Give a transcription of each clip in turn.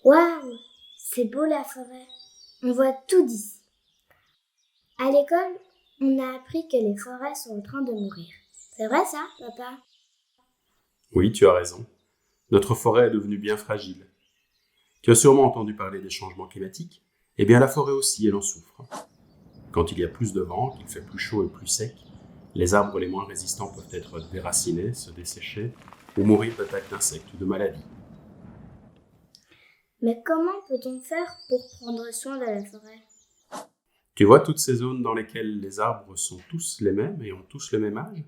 Waouh, c'est beau la forêt. On voit tout d'ici. À l'école, on a appris que les forêts sont en train de mourir. C'est vrai ça, papa? Oui, tu as raison. Notre forêt est devenue bien fragile. Tu as sûrement entendu parler des changements climatiques. Eh bien, la forêt aussi, elle en souffre. Quand il y a plus de vent, qu'il fait plus chaud et plus sec, les arbres les moins résistants peuvent être déracinés, se dessécher ou mourir d'attaques d'insectes ou de maladies. Mais comment peut-on faire pour prendre soin de la forêt? Tu vois toutes ces zones dans lesquelles les arbres sont tous les mêmes et ont tous le même âge?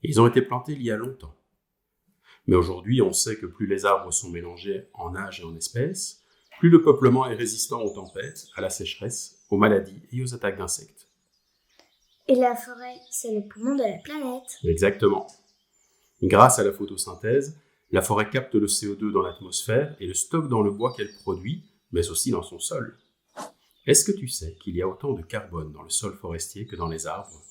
Ils ont été plantés il y a longtemps. Mais aujourd'hui, on sait que plus les arbres sont mélangés en âge et en espèces, plus le peuplement est résistant aux tempêtes, à la sécheresse, aux maladies et aux attaques d'insectes. Et la forêt, c'est le poumon de la planète. Exactement. Grâce à la photosynthèse, la forêt capte le CO2 dans l'atmosphère et le stocke dans le bois qu'elle produit, mais aussi dans son sol. Est-ce que tu sais qu'il y a autant de carbone dans le sol forestier que dans les arbres?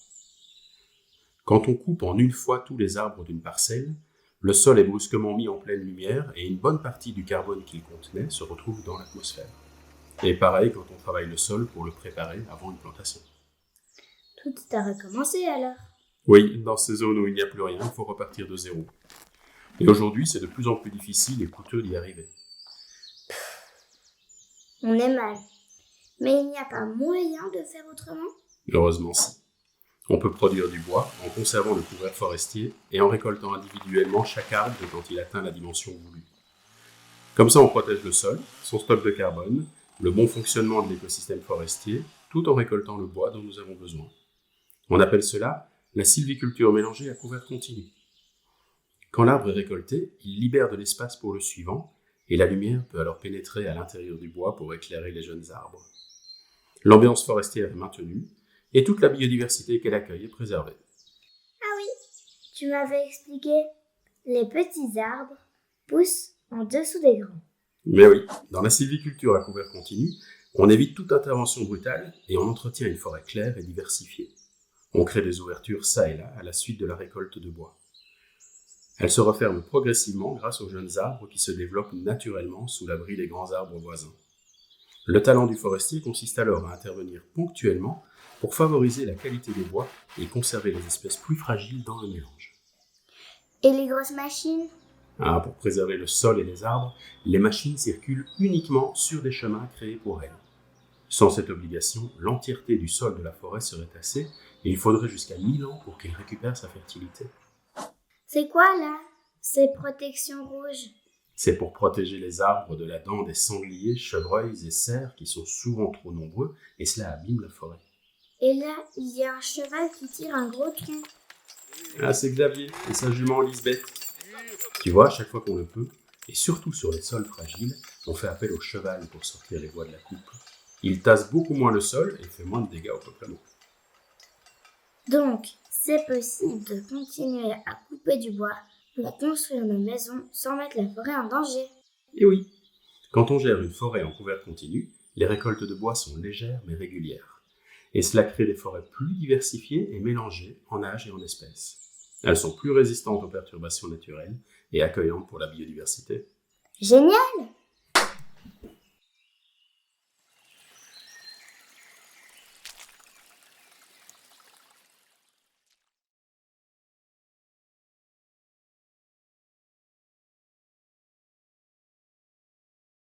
Quand on coupe en une fois tous les arbres d'une parcelle, le sol est brusquement mis en pleine lumière et une bonne partie du carbone qu'il contenait se retrouve dans l'atmosphère. Et pareil quand on travaille le sol pour le préparer avant une plantation. Tout a recommencé alors. Oui, dans ces zones où il n'y a plus rien, il faut repartir de zéro. Et aujourd'hui, c'est de plus en plus difficile et coûteux d'y arriver. On est mal. Mais il n'y a pas moyen de faire autrement? Heureusement si. On peut produire du bois en conservant le couvert forestier et en récoltant individuellement chaque arbre quand il atteint la dimension voulue. Comme ça, on protège le sol, son stock de carbone, le bon fonctionnement de l'écosystème forestier, tout en récoltant le bois dont nous avons besoin. On appelle cela la sylviculture mélangée à couvert continu. Quand l'arbre est récolté, il libère de l'espace pour le suivant, et la lumière peut alors pénétrer à l'intérieur du bois pour éclairer les jeunes arbres. L'ambiance forestière est maintenue, et toute la biodiversité qu'elle accueille est préservée. Ah oui, tu m'avais expliqué. Les petits arbres poussent en dessous des grands. Mais oui, dans la sylviculture à couvert continu, on évite toute intervention brutale et on entretient une forêt claire et diversifiée. On crée des ouvertures çà et là à la suite de la récolte de bois. Elles se referment progressivement grâce aux jeunes arbres qui se développent naturellement sous l'abri des grands arbres voisins. Le talent du forestier consiste alors à intervenir ponctuellement pour favoriser la qualité des bois et conserver les espèces plus fragiles dans le mélange. Et les grosses machines? Pour préserver le sol et les arbres, les machines circulent uniquement sur des chemins créés pour elles. Sans cette obligation, l'entièreté du sol de la forêt serait tassée et il faudrait jusqu'à 1000 ans pour qu'il récupère sa fertilité. C'est quoi là? Ces protections rouges? C'est pour protéger les arbres de la dent des sangliers, chevreuils et cerfs qui sont souvent trop nombreux et cela abîme la forêt. Et là, il y a un cheval qui tire un gros tronc. C'est Xavier et sa jument Lisbeth. Tu vois, à chaque fois qu'on le peut, et surtout sur les sols fragiles, on fait appel au cheval pour sortir les bois de la coupe. Il tasse beaucoup moins le sol et fait moins de dégâts au peuplement. Donc, c'est possible de continuer à couper du bois pour construire nos maisons sans mettre la forêt en danger. Et oui, quand on gère une forêt en couvert continu, les récoltes de bois sont légères mais régulières. Et cela crée des forêts plus diversifiées et mélangées en âge et en espèces. Elles sont plus résistantes aux perturbations naturelles et accueillantes pour la biodiversité. Génial!